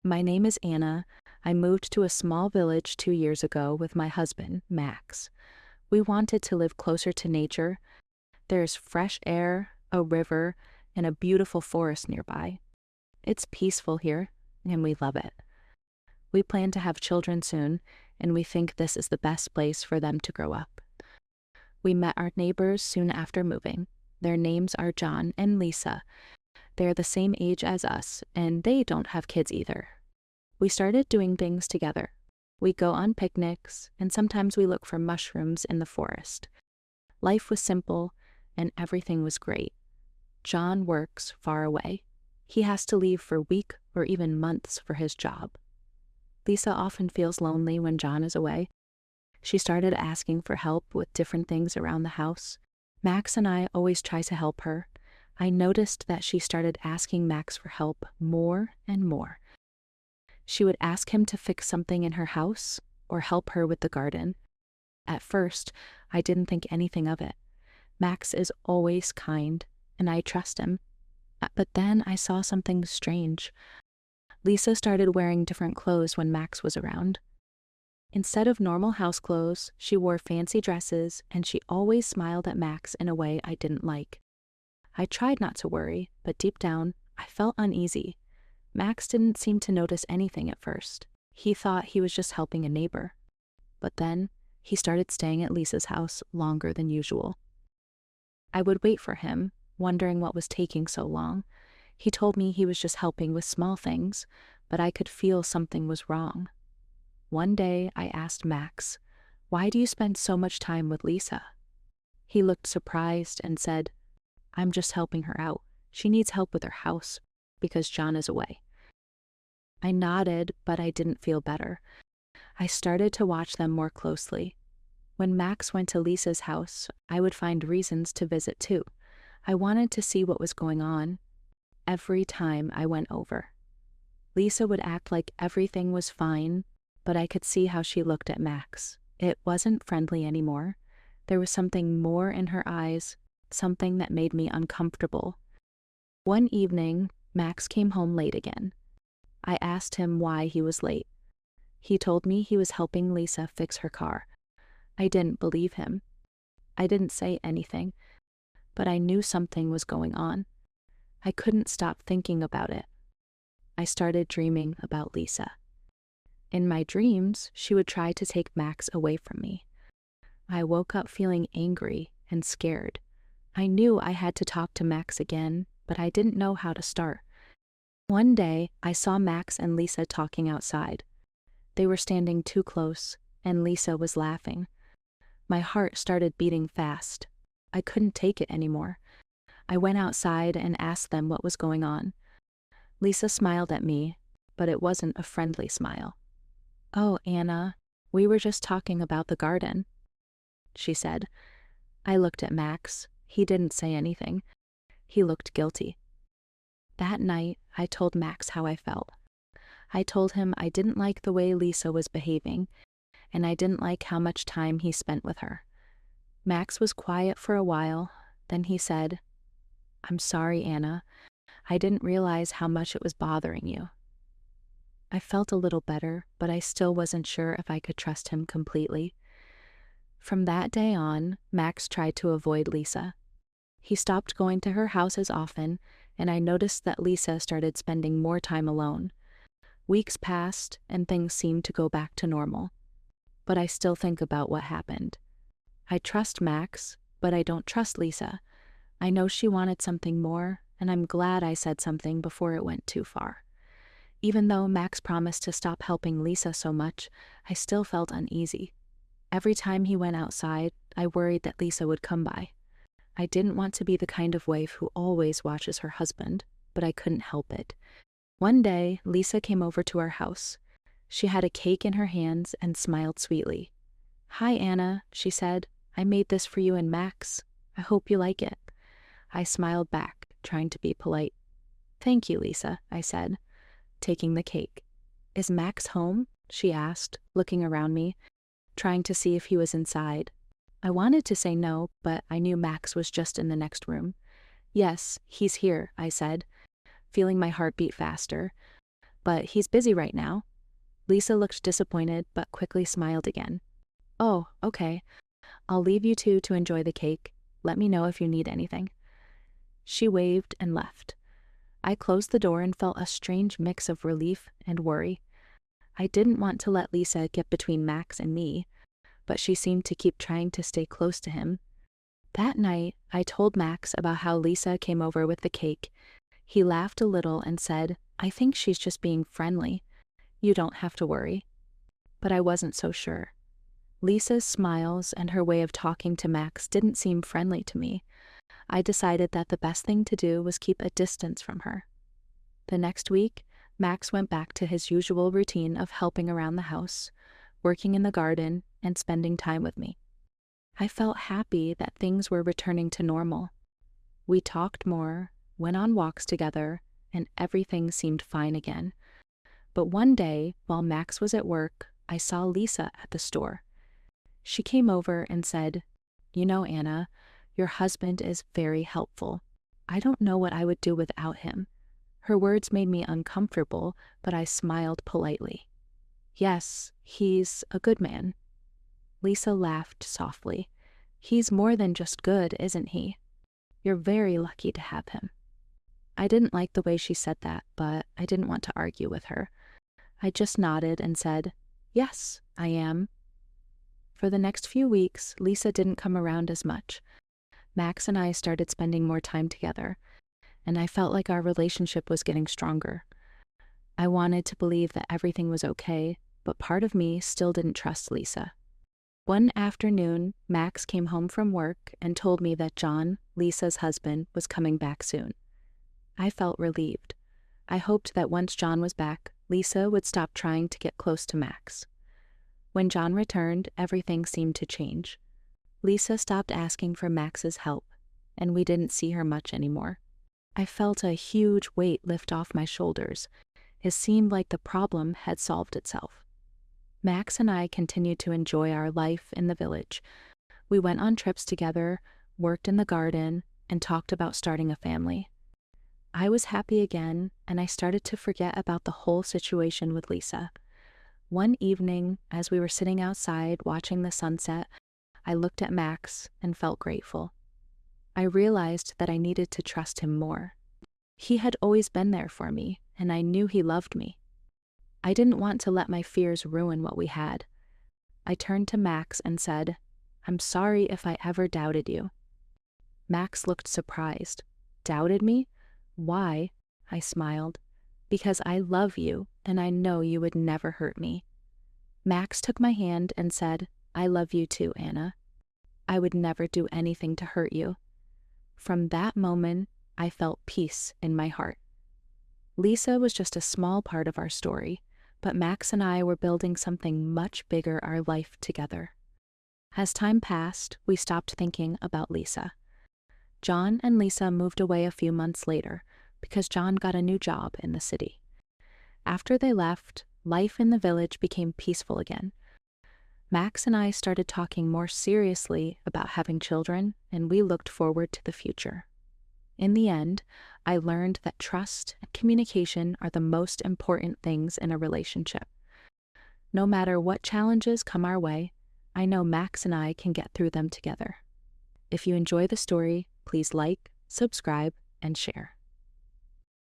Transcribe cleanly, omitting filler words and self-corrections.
My name is Anna. I moved to a small village 2 years ago with my husband, Max. We wanted to live closer to nature. There's fresh air, a river, and a beautiful forest nearby. It's peaceful here, and we love it. We plan to have children soon, and we think this is the best place for them to grow up. We met our neighbors soon after moving. Their names are John and Lisa. They're the same age as us, and they don't have kids either. We started doing things together. We go on picnics, and sometimes we look for mushrooms in the forest. Life was simple, and everything was great. John works far away. He has to leave for weeks or even months for his job. Lisa often feels lonely when John is away. She started asking for help with different things around the house. Max and I always try to help her. I noticed that she started asking Max for help more and more. She would ask him to fix something in her house or help her with the garden. At first, I didn't think anything of it. Max is always kind, and I trust him. But then I saw something strange. Lisa started wearing different clothes when Max was around. Instead of normal house clothes, she wore fancy dresses, and she always smiled at Max in a way I didn't like. I tried not to worry, but deep down, I felt uneasy. Max didn't seem to notice anything at first. He thought he was just helping a neighbor. But then, he started staying at Lisa's house longer than usual. I would wait for him, wondering what was taking so long. He told me he was just helping with small things, but I could feel something was wrong. One day, I asked Max, "Why do you spend so much time with Lisa?" He looked surprised and said, "I'm just helping her out. She needs help with her house because John is away." I nodded, but I didn't feel better. I started to watch them more closely. When Max went to Lisa's house, I would find reasons to visit too. I wanted to see what was going on. Every time I went over, Lisa would act like everything was fine, but I could see how she looked at Max. It wasn't friendly anymore. There was something more in her eyes, something that made me uncomfortable. One evening, Max came home late again. I asked him why he was late. He told me he was helping Lisa fix her car. I didn't believe him. I didn't say anything, but I knew something was going on. I couldn't stop thinking about it. I started dreaming about Lisa. In my dreams, she would try to take Max away from me. I woke up feeling angry and scared. I knew I had to talk to Max again, but I didn't know how to start. One day, I saw Max and Lisa talking outside. They were standing too close, and Lisa was laughing. My heart started beating fast. I couldn't take it anymore. I went outside and asked them what was going on. Lisa smiled at me, but it wasn't a friendly smile. "Oh, Anna, we were just talking about the garden," she said. I looked at Max. He didn't say anything. He looked guilty. That night, I told Max how I felt. I told him I didn't like the way Lisa was behaving, and I didn't like how much time he spent with her. Max was quiet for a while, then he said, "I'm sorry, Anna. I didn't realize how much it was bothering you." I felt a little better, but I still wasn't sure if I could trust him completely. From that day on, Max tried to avoid Lisa. He stopped going to her house as often, and I noticed that Lisa started spending more time alone. Weeks passed, and things seemed to go back to normal. But I still think about what happened. I trust Max, but I don't trust Lisa. I know she wanted something more, and I'm glad I said something before it went too far. Even though Max promised to stop helping Lisa so much, I still felt uneasy. Every time he went outside, I worried that Lisa would come by. I didn't want to be the kind of wife who always watches her husband, but I couldn't help it. One day, Lisa came over to our house. She had a cake in her hands and smiled sweetly. "Hi, Anna," she said. "I made this for you and Max. I hope you like it." I smiled back, trying to be polite. "Thank you, Lisa," I said, taking the cake. "Is Max home?" she asked, looking around me, trying to see if he was inside. I wanted to say no, but I knew Max was just in the next room. "Yes, he's here," I said, feeling my heart beat faster. but he's busy right now. Lisa looked disappointed but quickly smiled again. Oh, okay. I'll leave you two to enjoy the cake. Let me know if you need anything. She waved and left. I closed the door and felt a strange mix of relief and worry. I didn't want to let Lisa get between Max and me, but she seemed to keep trying to stay close to him. That night, I told Max about how Lisa came over with the cake. He laughed a little and said, "I think she's just being friendly. You don't have to worry." But I wasn't so sure. Lisa's smiles and her way of talking to Max didn't seem friendly to me. I decided that the best thing to do was keep a distance from her. The next week, Max went back to his usual routine of helping around the house, working in the garden, and spending time with me. I felt happy that things were returning to normal. We talked more, went on walks together, and everything seemed fine again. But one day, while Max was at work, I saw Lisa at the store. She came over and said, "You know, Anna, your husband is very helpful. I don't know what I would do without him." Her words made me uncomfortable, but I smiled politely. "Yes, he's a good man." Lisa laughed softly. "He's more than just good, isn't he? You're very lucky to have him." I didn't like the way she said that, but I didn't want to argue with her. I just nodded and said, "Yes, I am." For the next few weeks, Lisa didn't come around as much. Max and I started spending more time together, and I felt like our relationship was getting stronger. I wanted to believe that everything was okay, but part of me still didn't trust Lisa. One afternoon, Max came home from work and told me that John, Lisa's husband, was coming back soon. I felt relieved. I hoped that once John was back, Lisa would stop trying to get close to Max. When John returned, everything seemed to change. Lisa stopped asking for Max's help, and we didn't see her much anymore. I felt a huge weight lift off my shoulders. It seemed like the problem had solved itself. Max and I continued to enjoy our life in the village. We went on trips together, worked in the garden, and talked about starting a family. I was happy again, and I started to forget about the whole situation with Lisa. One evening, as we were sitting outside watching the sunset, I looked at Max and felt grateful. I realized that I needed to trust him more. He had always been there for me, and I knew he loved me. I didn't want to let my fears ruin what we had. I turned to Max and said, "I'm sorry if I ever doubted you." Max looked surprised. "Doubted me? Why?" I smiled. "Because I love you, and I know you would never hurt me." Max took my hand and said, "I love you too, Anna. I would never do anything to hurt you." From that moment, I felt peace in my heart. Lisa was just a small part of our story, but Max and I were building something much bigger, our life together. As time passed, we stopped thinking about Lisa. John and Lisa moved away a few months later because John got a new job in the city. After they left, life in the village became peaceful again. Max and I started talking more seriously about having children, and we looked forward to the future. In the end, I learned that trust and communication are the most important things in a relationship. No matter what challenges come our way, I know Max and I can get through them together. If you enjoy the story, please like, subscribe, and share.